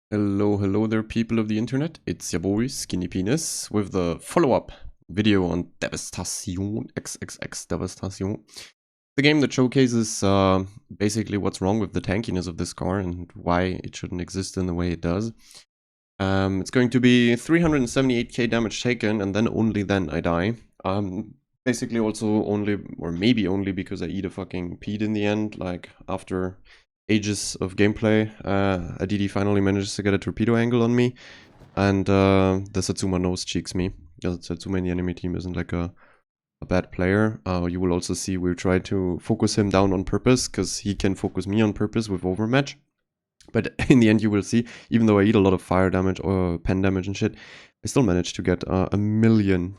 Hello there, people of the internet. It's your boy, Skinny Penis, with the follow-up video on Devastation, XXX Devastation. The game that showcases basically what's wrong with the tankiness of this car and why it shouldn't exist in the way it does. It's going to be 378k damage taken, and then only then I die. Basically also only, or maybe only because I eat a fucking Pete in the end, like after ages of gameplay, Aditi finally manages to get a torpedo angle on me, and the Satsuma nose cheeks me. Because Satsuma in the enemy team isn't like a bad player. You will also see we'll try to focus him down on purpose, because he can focus me on purpose with overmatch. But in the end you will see, even though I eat a lot of fire damage or pen damage and shit, I still managed to get a million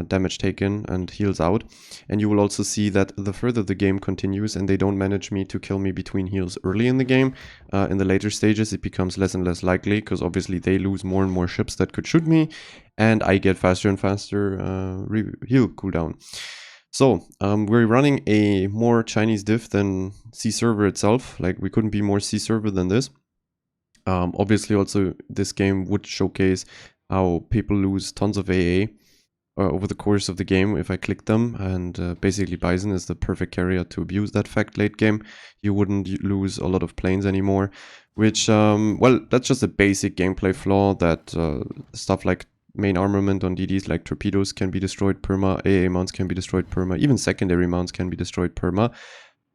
damage taken and heals out. And you will also see that the further the game continues and they don't manage me to kill me between heals early in the game, in the later stages it becomes less and less likely, because obviously they lose more and more ships that could shoot me, and I get faster and faster heal cooldown. So we're running a more Chinese diff than C server itself. Like, we couldn't be more C server than this. Obviously also this game would showcase how people lose tons of AA over the course of the game if I click them, and basically Bison is the perfect carrier to abuse that fact late game. You wouldn't lose a lot of planes anymore, which, well, that's just a basic gameplay flaw, that stuff like main armament on DDs like torpedoes can be destroyed perma, AA mounts can be destroyed perma, even secondary mounts can be destroyed perma.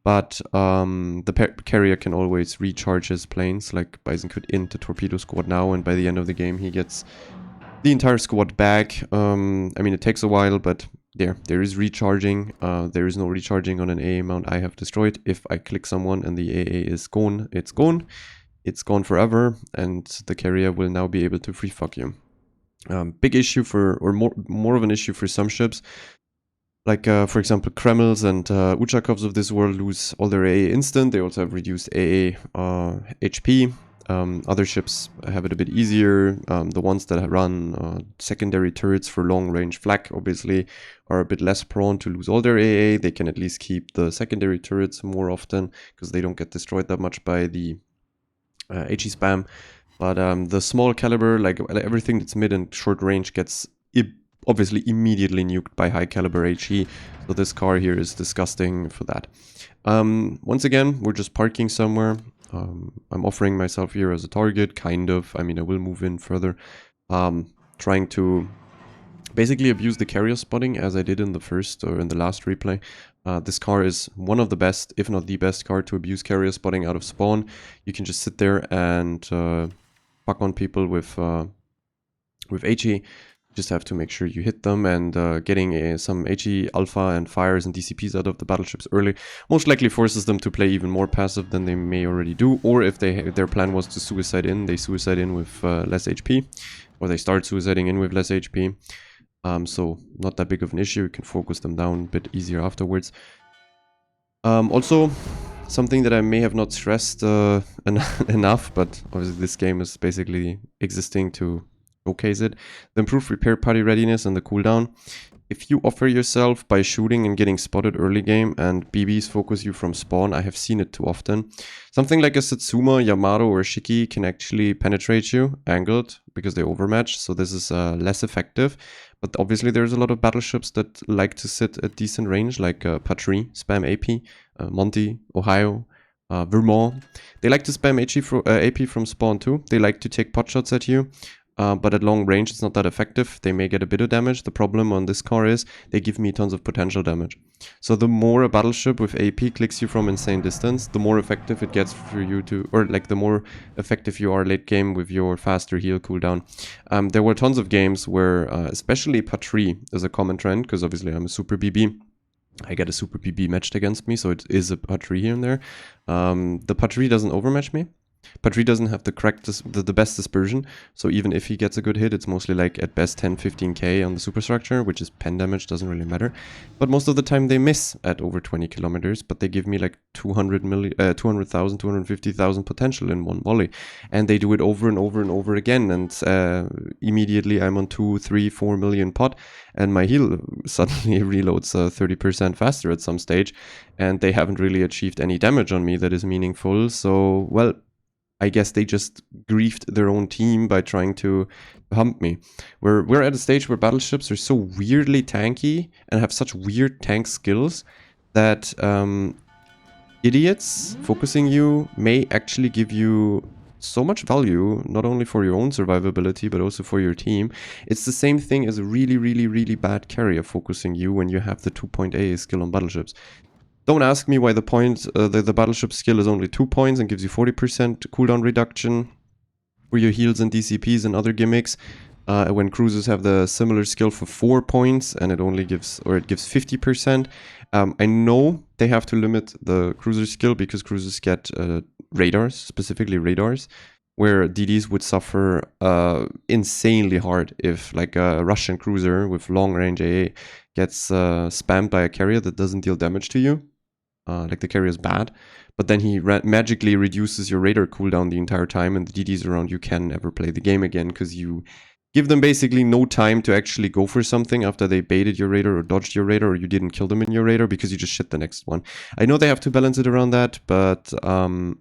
But the carrier can always recharge his planes, like Bison could int the torpedo squad now, and by the end of the game he gets the entire squad back. I mean, it takes a while, but there is recharging. There is no recharging on an AA mount I have destroyed. If I click someone and the AA is gone, it's gone. It's gone forever, and the carrier will now be able to free fuck you. Big issue for, or more of an issue for some ships. Like, for example, Kremls and Uchakovs of this world lose all their AA instant. They also have reduced AA HP. Other ships have it a bit easier. The ones that run secondary turrets for long-range flak obviously are a bit less prone to lose all their AA. They can at least keep the secondary turrets more often, because they don't get destroyed that much by the HE spam. But the small caliber, like everything that's mid and short range, gets obviously immediately nuked by high caliber HE. So this car here is disgusting for that. Once again, we're just parking somewhere. I'm offering myself here as a target, kind of. I mean, I will move in further, trying to basically abuse the carrier spotting as I did in the first or in the last replay. This car is one of the best, if not the best car to abuse carrier spotting out of spawn. You can just sit there and fuck on people with HE. Just have to make sure you hit them, and getting some HE alpha and fires and DCPs out of the battleships early most likely forces them to play even more passive than they may already do. Or if their plan was to suicide in, they suicide in with less HP, or they start suiciding in with less HP. So not that big of an issue. You can focus them down a bit easier afterwards. Also, something that I may have not stressed enough, but obviously this game is basically existing to showcase it: the improved repair party readiness and the cooldown. If you offer yourself by shooting and getting spotted early game and BBs focus you from spawn, I have seen it too often. Something like a Satsuma, Yamato or Shiki can actually penetrate you angled because they overmatch, so this is less effective. But obviously there's a lot of battleships that like to sit at decent range, like Patry, spam AP, Monty, Ohio, Vermont. They like to spam AP from spawn too. They like to take pot shots at you. But at long range it's not that effective. They may get a bit of damage. The problem on this car is they give me tons of potential damage. So the more a battleship with AP clicks you from insane distance, the more effective it gets for you to, or like the more effective you are late game with your faster heal cooldown. There were tons of games where, especially Patry is a common trend, because obviously I'm a super BB. I get a super BB matched against me, so it is a Patry here and there. The Patry doesn't overmatch me. Patry doesn't have the best dispersion, so even if he gets a good hit, it's mostly like at best 10-15k on the superstructure, which is pen damage, doesn't really matter. But most of the time they miss at over 20 kilometers, but they give me like 200,000, 250,000 potential in one volley. And they do it over and over and over again, and immediately I'm on 2, 3, 4 million pot, and my heal suddenly reloads 30% faster at some stage, and they haven't really achieved any damage on me that is meaningful. So, well, I guess they just griefed their own team by trying to hump me. We're at a stage where battleships are so weirdly tanky and have such weird tank skills that idiots focusing you may actually give you so much value, not only for your own survivability, but also for your team. It's the same thing as a really, really, really bad carrier focusing you when you have the 2.A skill on battleships. Don't ask me why the battleship skill is only 2 points and gives you 40% cooldown reduction for your heals and DCPs and other gimmicks. When cruisers have the similar skill for 4 points and it gives 50%. I know they have to limit the cruiser skill because cruisers get radars, specifically radars, where DDs would suffer insanely hard if like a Russian cruiser with long range AA gets spammed by a carrier that doesn't deal damage to you. Like the carrier is bad, but then he magically reduces your radar cooldown the entire time, and the DDs around you can never play the game again because you give them basically no time to actually go for something after they baited your radar or dodged your radar or you didn't kill them in your radar because you just shit the next one. I know they have to balance it around that, but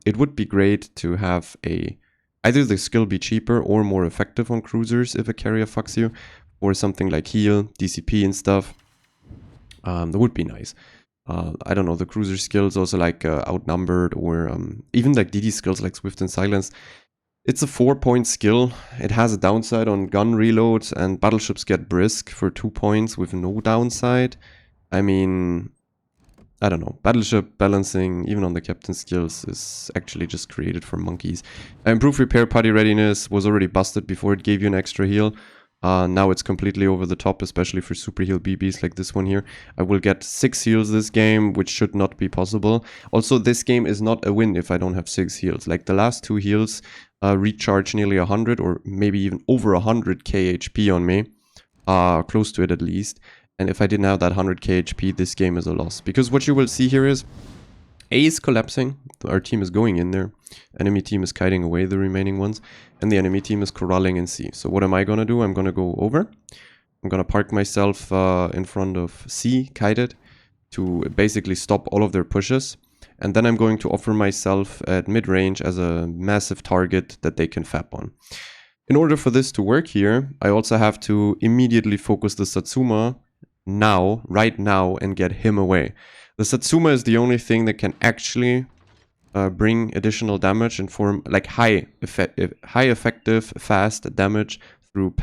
it would be great to have either the skill be cheaper or more effective on cruisers if a carrier fucks you, or something like heal, DCP and stuff. That would be nice. I don't know, the cruiser skills also like outnumbered, or even like DD skills like Swift and Silence. It's a 4-point skill. It has a downside on gun reload, and battleships get brisk for 2 points with no downside. I mean, I don't know. Battleship balancing, even on the captain skills, is actually just created for monkeys. Improved repair party readiness was already busted before it gave you an extra heal. Now it's completely over the top, especially for super heal BBs like this one here. I will get 6 heals this game, which should not be possible. Also, this game is not a win if I don't have 6 heals. Like the last 2 heals recharge nearly 100 or maybe even over 100k HP on me. Close to it at least. And if I didn't have that 100k HP, this game is a loss. Because what you will see here is A is collapsing. Our team is going in there. Enemy team is kiting away the remaining ones. And the enemy team is corralling in C. So what am I going to do? I'm going to go over. I'm going to park myself in front of C, kited, to basically stop all of their pushes. And then I'm going to offer myself at mid-range as a massive target that they can fap on. In order for this to work here, I also have to immediately focus the Satsuma now, right now, and get him away. The Satsuma is the only thing that can actually bring additional damage and form like high effective, fast damage through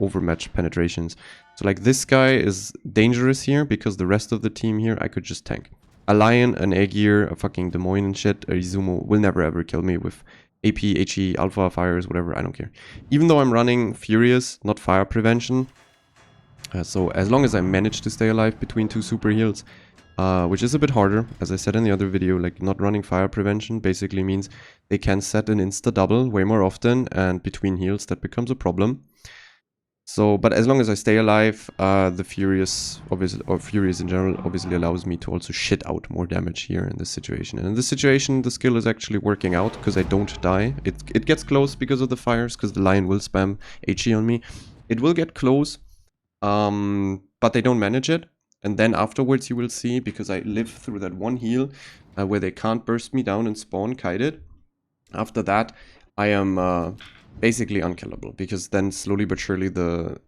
overmatch penetrations. So like this guy is dangerous here because the rest of the team here I could just tank. A Lion, an Aegir, a fucking Des Moines and shit, a Izumo will never ever kill me with AP, HE, Alpha, Fires, whatever, I don't care. Even though I'm running Furious, not Fire Prevention. So as long as I manage to stay alive between 2 super heals, which is a bit harder, as I said in the other video, like not running Fire Prevention basically means they can set an insta-double way more often, and between heals that becomes a problem. So, but as long as I stay alive, the Furious, obviously, or Furious in general, obviously allows me to also shit out more damage here in this situation. And in this situation, the skill is actually working out because I don't die. It gets close because of the fires, because the Lion will spam HE on me. It will get close, but they don't manage it. And then afterwards you will see, because I live through that one heal where they can't burst me down and spawn kited. After that, I am basically unkillable, because then slowly but surely the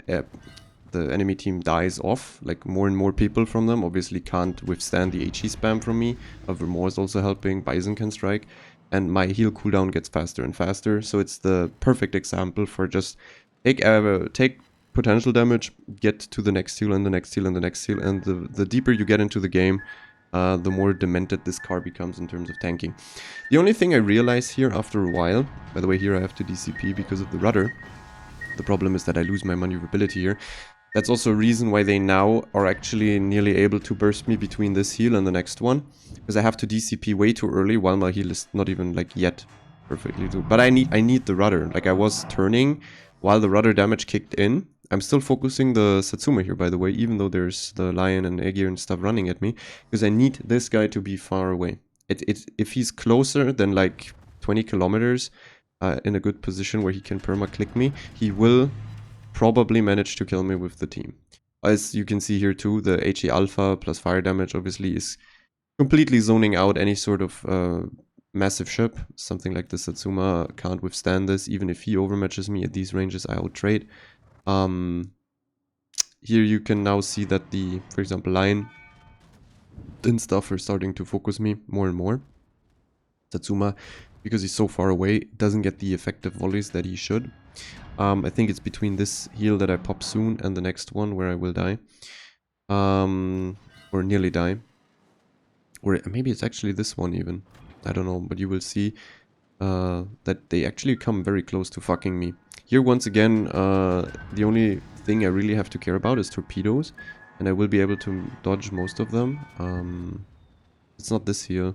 enemy team dies off. Like more and more people from them obviously can't withstand the HE spam from me. Vermeer is also helping, Bison can strike, and my heal cooldown gets faster and faster. So it's the perfect example for just take potential damage, get to the next heal and the next heal and the next heal, and the deeper you get into the game, the more demented this car becomes in terms of tanking. The only thing I realize here after a while, by the way, here I have to DCP because of the rudder. The problem is that I lose my maneuverability here. That's also a reason why they now are actually nearly able to burst me between this heal and the next one, because I have to DCP way too early while my heal is not even like yet perfectly do. But I need the rudder. Like I was turning while the rudder damage kicked in. I'm still focusing the Satsuma here, by the way, even though there's the Lion and Aegir and stuff running at me, because I need this guy to be far away. If he's closer than like 20 kilometers in a good position where he can perma-click me, he will probably manage to kill me with the team. As you can see here too, the HE Alpha plus fire damage obviously is completely zoning out any sort of massive ship. Something like the Satsuma can't withstand this. Even if he overmatches me at these ranges, I outtrade. Here you can now see that the, for example, line and stuff are starting to focus me more and more. Satsuma, because he's so far away, doesn't get the effective volleys that he should. I think it's between this heal that I pop soon and the next one where I will die. Or nearly die. Or maybe it's actually this one even. I don't know, but you will see that they actually come very close to fucking me. Here, once again, the only thing I really have to care about is torpedoes. And I will be able to dodge most of them. It's not this here,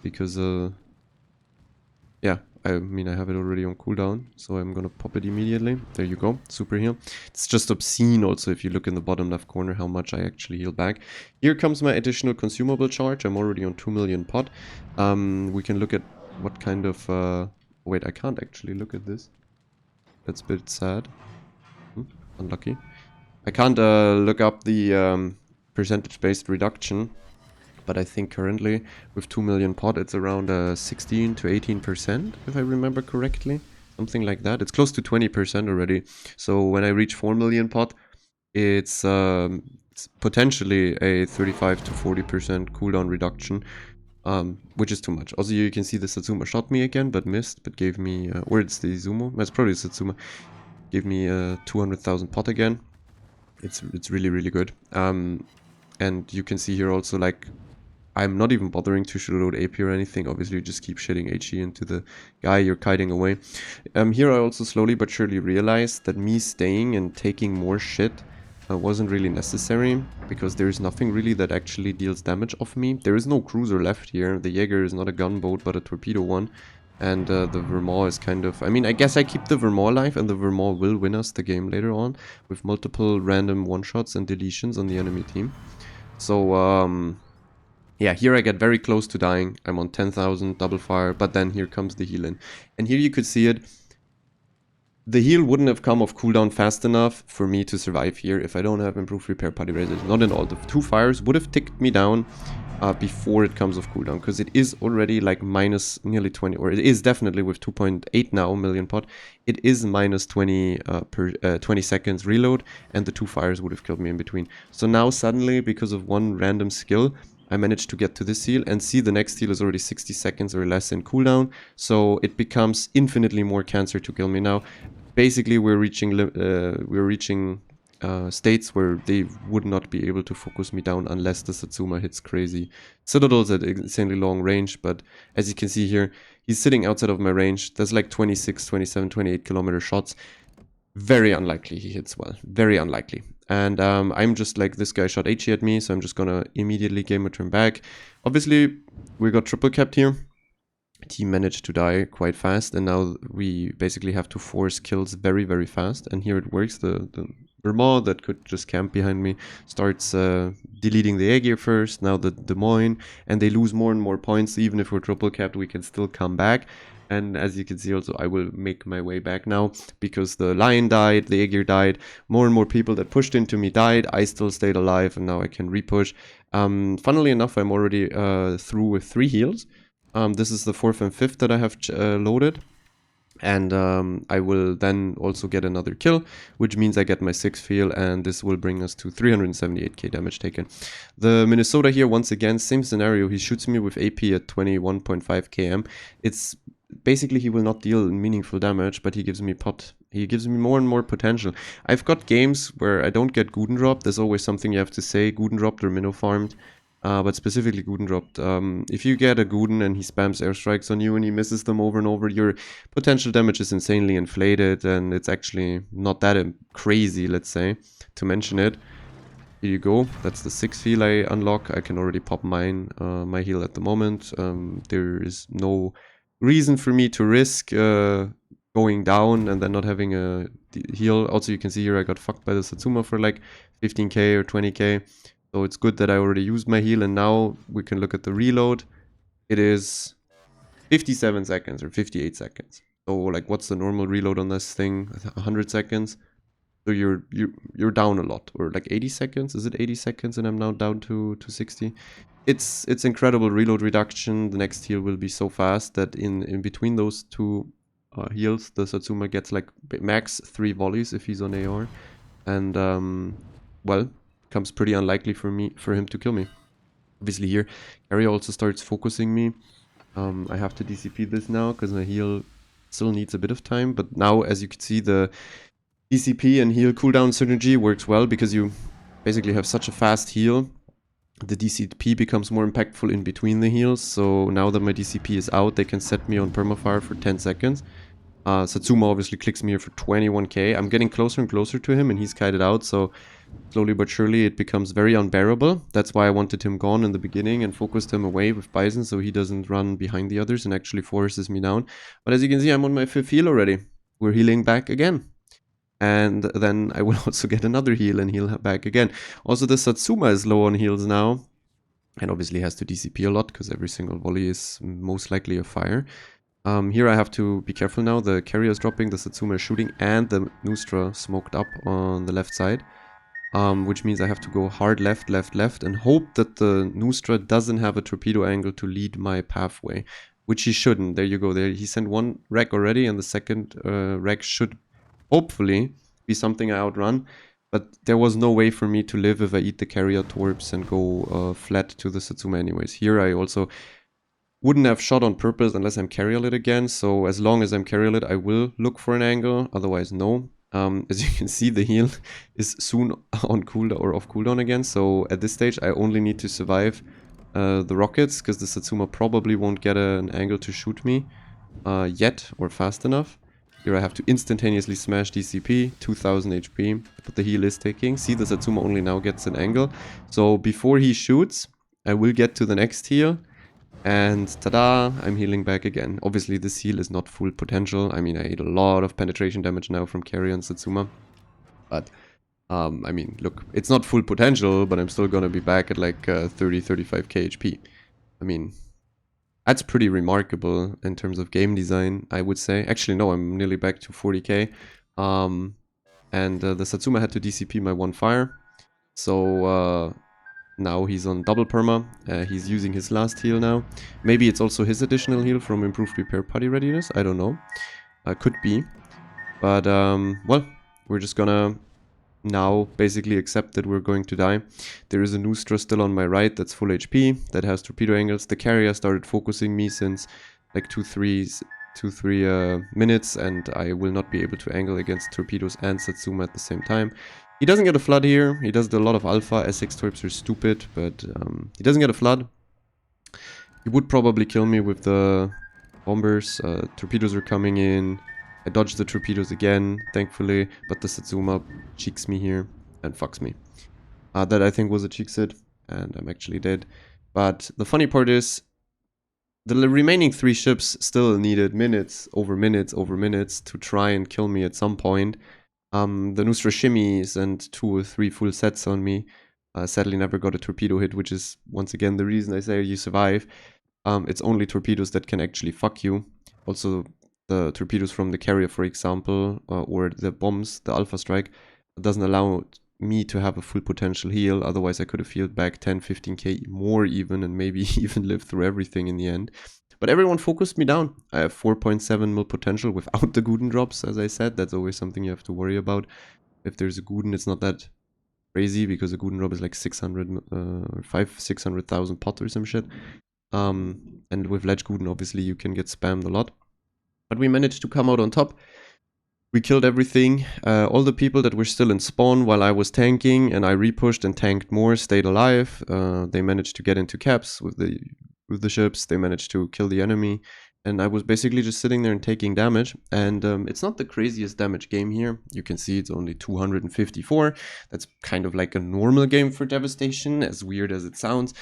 because, yeah, I mean, I have it already on cooldown, so I'm gonna pop it immediately. There you go, super heal. It's just obscene also if you look in the bottom left corner how much I actually heal back. Here comes my additional consumable charge. I'm already on 2 million pot. We can look at what kind of... wait, I can't actually look at this. That's a bit sad. Unlucky. I can't look up the percentage-based reduction, but I think currently with 2 million pot it's around 16 to 18%, if I remember correctly. Something like that. It's close to 20% already. So when I reach 4 million pot, it's potentially a 35 to 40% cooldown reduction, which is too much. Also, you can see the Satsuma shot me again, but missed, but gave me, or it's the Izumo, that's probably Satsuma, gave me 200,000 pot again. It's really, really good. And you can see here also, like, I'm not even bothering to load AP or anything. Obviously, you just keep shitting HE into the guy you're kiting away. Here I also slowly but surely realized that me staying and taking more shit wasn't really necessary, because there is nothing really that actually deals damage off me. There is no cruiser left here. The Jaeger is not a gunboat, but a torpedo one. And the Vermont is kind of... I mean, I guess I keep the Vermont alive, and the Vermont will win us the game later on with multiple random one-shots and deletions on the enemy team. So, yeah, here I get very close to dying. I'm on 10,000 double fire, but then here comes the heal in. And here you could see it. The heal wouldn't have come off cooldown fast enough for me to survive here if I don't have improved repair party resistance. Not at all. The 2 fires would have ticked me down before it comes off cooldown, because it is already like minus nearly 20, or it is definitely with 2.8 now million pot. It is minus 20 20 seconds reload, and the 2 fires would have killed me in between. So now suddenly, because of one random skill, I managed to get to this heal, and see the next heal is already 60 seconds or less in cooldown, so it becomes infinitely more cancer to kill me now. Basically, we're reaching states where they would not be able to focus me down unless the Satsuma hits crazy citadels at insanely long range. But as you can see here, he's sitting outside of my range. There's like 26, 27, 28 kilometer shots. Very unlikely he hits well. Very unlikely. And I'm just like, this guy shot HE at me, so I'm just gonna immediately game a turn back. Obviously, we got triple capped here. He managed to die quite fast, and now we basically have to force kills very, very fast. And here it works. The Vermont that could just camp behind me starts deleting the Aegir first, now the Des Moines, and they lose more and more points. Even if we're triple capped, we can still come back. And as you can see also, I will make my way back now, because the Lion died, the Aegir died, more and more people that pushed into me died. I still stayed alive, and now I can repush. Funnily enough, I'm already through with 3 heals. This is the 4th and 5th that I have loaded. And I will then also get another kill, which means I get my 6th heal, and this will bring us to 378k damage taken. The Minnesota here, once again, same scenario. He shoots me with AP at 21.5 km. It's basically, he will not deal meaningful damage, but he gives me pot. He gives me more and more potential. I've got games where I don't get Guden dropped. There's always something you have to say, Guden dropped or minnow farmed. But specifically Guden dropped. If you get a Guden and he spams airstrikes on you and he misses them over and over, your potential damage is insanely inflated, and it's actually not that crazy, let's say, to mention it. Here you go. That's the 6th heal I unlock. I can already pop mine, my heal at the moment. There is no reason for me to risk going down and then not having a heal. Also, you can see here I got fucked by the Satsuma for like 15k or 20k. So it's good that I already used my heal, and now we can look at the reload. It is 57 seconds or 58 seconds. So like, what's the normal reload on this thing? 100 seconds. So you're down a lot, or like 80 seconds. Is it 80 seconds? And I'm now down to 60. It's incredible reload reduction. The next heal will be so fast that in between those two heals, the Satsuma gets like max 3 volleys if he's on AR, and well, becomes pretty unlikely for him to kill me. Obviously here, Carry also starts focusing me. I have to DCP this now because my heal still needs a bit of time, but now as you can see, the DCP and heal cooldown synergy works well because you basically have such a fast heal. The DCP becomes more impactful in between the heals, so now that my DCP is out, they can set me on permafire for 10 seconds. Satsuma obviously clicks me here for 21k. I'm getting closer and closer to him and he's kited out, so slowly but surely it becomes very unbearable. That's why I wanted him gone in the beginning and focused him away with Bison so he doesn't run behind the others and actually forces me down. But as you can see, I'm on my 5th heal already. We're healing back again. And then I will also get another heal and heal back again. Also, the Satsuma is low on heals now. And obviously has to DCP a lot because every single volley is most likely a fire. Here I have to be careful now. The carrier is dropping, the Satsuma is shooting, and the Nustra smoked up on the left side. Which means I have to go hard left, left, left, and hope that the Nustra doesn't have a torpedo angle to lead my pathway. Which he shouldn't. There you go. There he sent one wreck already, and the second wreck should hopefully be something I outrun. But there was no way for me to live if I eat the carrier torps and go flat to the Satsuma anyways. Here I also wouldn't have shot on purpose unless I'm carrier lit again. So as long as I'm carrier lit, I will look for an angle. Otherwise, no. As you can see, the heal is soon on cooldown or off cooldown again. So at this stage, I only need to survive the rockets because the Satsuma probably won't get an angle to shoot me yet or fast enough. Here I have to instantaneously smash DCP, 2000 HP, but the heal is taking. See, the Satsuma only now gets an angle. So before he shoots, I will get to the next heal. And ta-da, I'm healing back again. Obviously, this heal is not full potential. I mean, I ate a lot of penetration damage now from Carry on Satsuma. But, I mean, look, it's not full potential, but I'm still gonna be back at like 30-35k HP. I mean, that's pretty remarkable in terms of game design, I would say. Actually, no, I'm nearly back to 40k. And the Satsuma had to DCP my one fire. So, now he's on double perma. He's using his last heal now. Maybe it's also his additional heal from improved repair party readiness. I don't know. Could be. But, well, we're just gonna now basically accept that we're going to die. There is a Nustra still on my right that's full HP, that has torpedo angles. The carrier started focusing me since like 2-3 minutes, and I will not be able to angle against torpedoes and Satsuma at the same time. He doesn't get a flood here. He does a lot of alpha. S6 torps are stupid, but he doesn't get a flood. He would probably kill me with the bombers. Torpedoes are coming in. I dodge the torpedoes again, thankfully, but the Satsuma cheeks me here and fucks me. That I think was a cheek sit, and I'm actually dead. But the funny part is, the remaining 3 ships still needed minutes over minutes over minutes to try and kill me at some point. The Nustra shimmies and 2 or 3 full sets on me. Sadly never got a torpedo hit, which is once again the reason I say you survive. It's only torpedoes that can actually fuck you. Also, the torpedoes from the carrier, for example, or the bombs, the Alpha Strike, doesn't allow me to have a full potential heal. Otherwise, I could have healed back 10-15k more even, and maybe even lived through everything in the end. But everyone focused me down. I have 4.7 mil potential without the Guden drops, as I said. That's always something you have to worry about. If there's a Guden, it's not that crazy, because a Guden drop is like 600,000 pot or some shit. And with Ledge Guden, obviously, you can get spammed a lot. But we managed to come out on top. We killed everything. All the people that were still in spawn while I was tanking, and I repushed and tanked more, stayed alive. They managed to get into caps with the ships. They managed to kill the enemy. And I was basically just sitting there and taking damage. And it's not the craziest damage game here. You can see it's only 254. That's kind of like a normal game for Devastation, as weird as it sounds.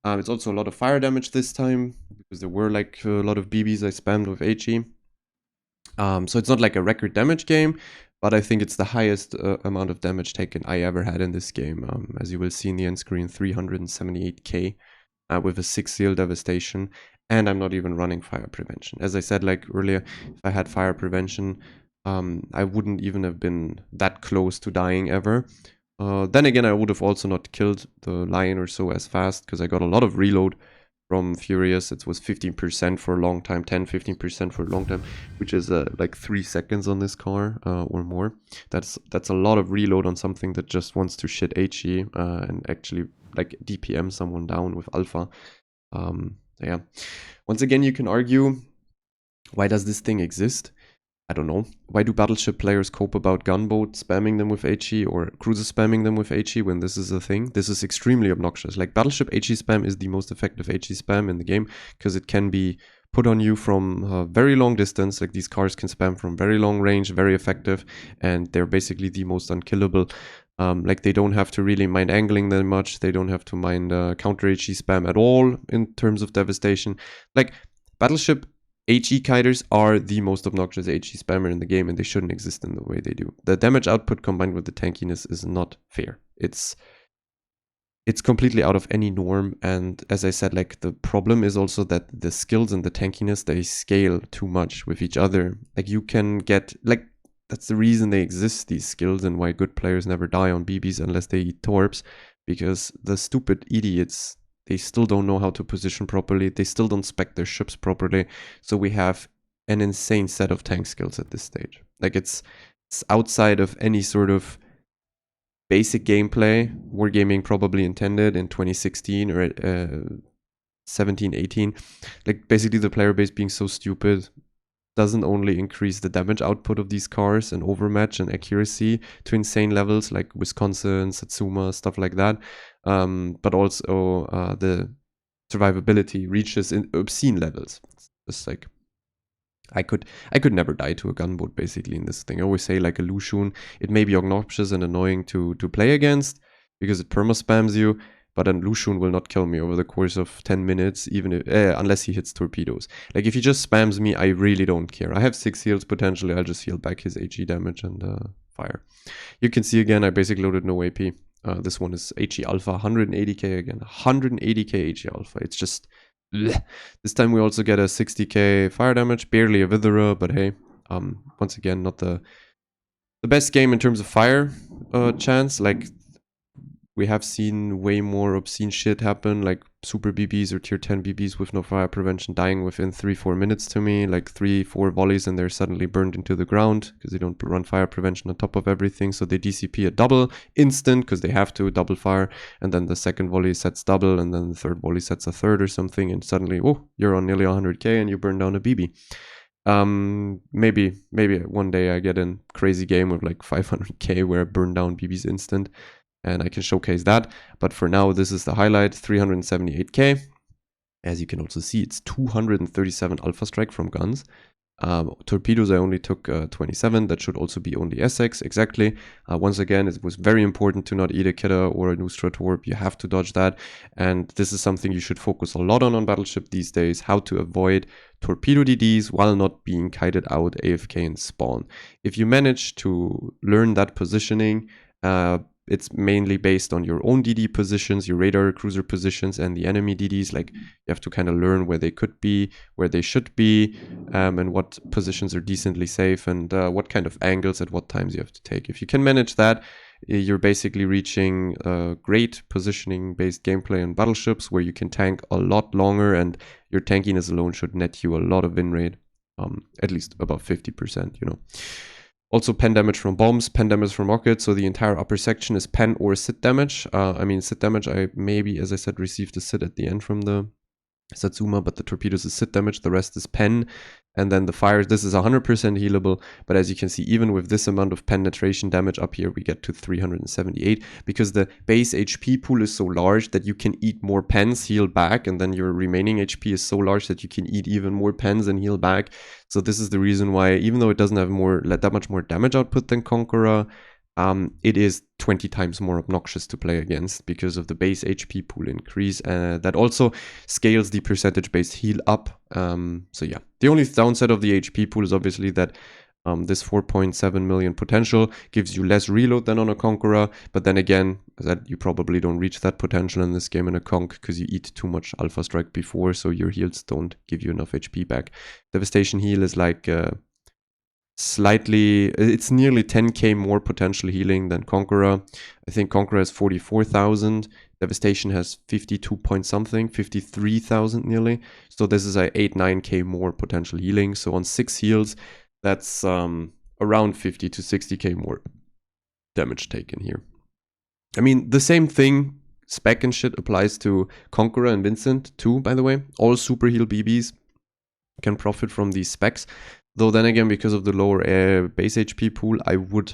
It's also a lot of fire damage this time, because there were like a lot of BBs I spammed with HE. So it's not like a record damage game, but I think it's the highest amount of damage taken I ever had in this game. As you will see in the end screen, 378k with a 6 seal devastation, and I'm not even running fire prevention. As I said like earlier, if I had fire prevention, I wouldn't even have been that close to dying ever. Then again, I would have also not killed the lion or so as fast, because I got a lot of reload from Furious. It was 15% for a long time, 10-15% for a long time, which is like 3 seconds on this car or more. That's a lot of reload on something that just wants to shit HE and actually like DPM someone down with alpha. Yeah. Once again, you can argue, why does this thing exist? I don't know. Why do battleship players cope about gunboat spamming them with HE or cruiser spamming them with HE when this is a thing? This is extremely obnoxious. Like, battleship HE spam is the most effective HE spam in the game because it can be put on you from a very long distance. Like, these cars can spam from very long range, very effective, and they're basically the most unkillable. Like, they don't have to really mind angling that much. They don't have to mind counter HE spam at all in terms of devastation. Like, battleship HE kiters are the most obnoxious HE spammer in the game, and they shouldn't exist in the way they do. The damage output combined with the tankiness is not fair. It's completely out of any norm, and as I said, like, the problem is also that the skills and the tankiness, they scale too much with each other. Like, you can get, like, that's the reason they exist, these skills, and why good players never die on BBs unless they eat torps, because the stupid idiots, they still don't know how to position properly. They still don't spec their ships properly. So we have an insane set of tank skills at this stage. Like, it's outside of any sort of basic gameplay wargaming probably intended in 2016 or 17, 18. Like, basically the player base being so stupid doesn't only increase the damage output of these cars and overmatch and accuracy to insane levels like Wisconsin, Satsuma, stuff like that, but also the survivability reaches in obscene levels. It's just like, I could never die to a gunboat basically in this thing. I always say, like, a Lushun, it may be obnoxious and annoying to play against because it perma spams you, but a Lushun will not kill me over the course of 10 minutes, even if, unless he hits torpedoes. Like, if he just spams me, I really don't care. I have 6 heals potentially. I'll just heal back his HE damage and fire. You can see again, I basically loaded no AP. This one is HE alpha, 180k again, 180k HE alpha. It's just, bleh. This time we also get a 60k fire damage, barely a Vithera, but hey, once again, not the best game in terms of fire chance. Like, we have seen way more obscene shit happen, like super BBs or tier 10 BBs with no fire prevention dying within 3-4 minutes to me, like 3-4 volleys and they're suddenly burned into the ground because they don't run fire prevention on top of everything. So they DCP a double instant because they have to double fire, and then the second volley sets double, and then the third volley sets a third or something, and suddenly, oh, you're on nearly 100k and you burn down a BB. Maybe one day I get a crazy game with like 500k where I burn down BBs instant, and I can showcase that. But for now, this is the highlight, 378k. As you can also see, it's 237 alpha strike from guns. Torpedoes, I only took 27. That should also be only SX, exactly. Once again, it was very important to not eat a Kidda or a Nusra Torp. You have to dodge that. And this is something you should focus a lot on Battleship these days, how to avoid torpedo DDs while not being kited out AFK and spawn. If you manage to learn that positioning, it's mainly based on your own DD positions, your radar cruiser positions, and the enemy DDs. Like, you have to kind of learn where they could be, where they should be, and what positions are decently safe, and what kind of angles at what times you have to take. If you can manage that, you're basically reaching great positioning-based gameplay on battleships where you can tank a lot longer, and your tankiness alone should net you a lot of win rate, at least above 50%, you know. Also, pen damage from bombs, pen damage from rockets, so the entire upper section is pen or sit damage. I mean, sit damage, I maybe, as I said, received a sit at the end from the Satsuma, but the torpedoes is sit damage, the rest is pen. And then the fires, this is 100% healable, but as you can see, even with this amount of penetration damage up here, we get to 378, because the base HP pool is so large that you can eat more pens, heal back, and then your remaining HP is so large that you can eat even more pens and heal back. So this is the reason why, even though it doesn't have that much more damage output than Conqueror, it is 20 times more obnoxious to play against because of the base HP pool increase. That also scales the percentage-based heal up. So yeah, the only downside of the HP pool is obviously that this 4.7 million potential gives you less reload than on a Conqueror. But then again, that you probably don't reach that potential in this game in a Conk because you eat too much Alpha Strike before, so your heals don't give you enough HP back. Devastation heal is like slightly, it's nearly 10k more potential healing than Conqueror. I think Conqueror has 44,000. Devastation has 52 point something, 53,000 nearly. So this is a 8-9k more potential healing. So on 6 heals, that's around 50 to 60k more damage taken here. I mean, the same thing, spec and shit, applies to Conqueror and Vincent too, by the way. All super heal BBs can profit from these specs. Though then again, because of the lower base HP pool, I would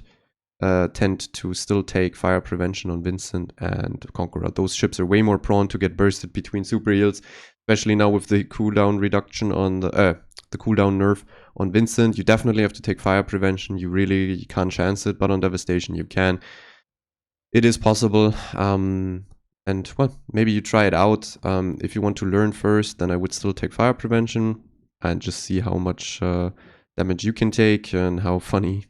tend to still take Fire Prevention on Vincent and Conqueror. Those ships are way more prone to get bursted between super heals, especially now with the cooldown reduction on the cooldown nerf on Vincent. You definitely have to take Fire Prevention. You can't chance it, but on Devastation you can. It is possible. And well, maybe you try it out. If you want to learn first, then I would still take Fire Prevention and just see how much damage you can take and how funny,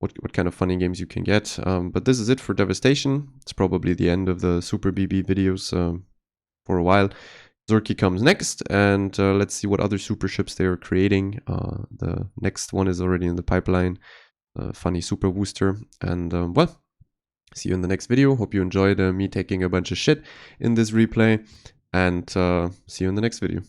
what kind of funny games you can get. But this is it for Devastation. It's probably the end of the Super BB videos for a while. Zerky comes next, and let's see what other super ships they are creating. The next one is already in the pipeline. Funny super booster. And well, see you in the next video. Hope you enjoyed me taking a bunch of shit in this replay, and see you in the next video.